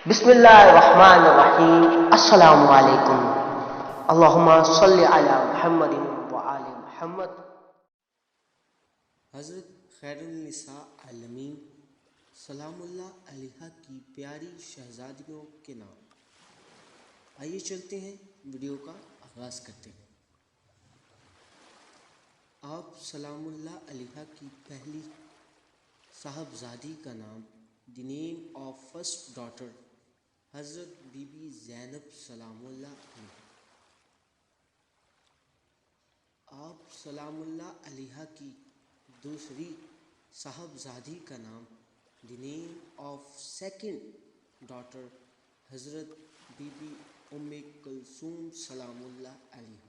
بسم اللہ الرحمن الرحیم، السلام علیکم، اللہم صلی علی محمد وآل محمد۔ حضرت خیر النساء عالمین سلام اللہ علیہا کی پیاری شہزادیوں کے نام۔ آئیے چلتے ہیں، ویڈیو کا آغاز کرتے ہیں۔ آپ سلام اللہ علیہا کی پہلی صاحبزادی کا نام، دی نیم آف فرسٹ ڈاٹر، حضرت بی بی زینب سلام اللہ علیہا۔ آپ سلام اللہ علیہا کی دوسری صاحبزادی کا نام، دی نیم آف سیکنڈ ڈاٹر، حضرت بی بی ام کلثوم سلام اللہ علیہا۔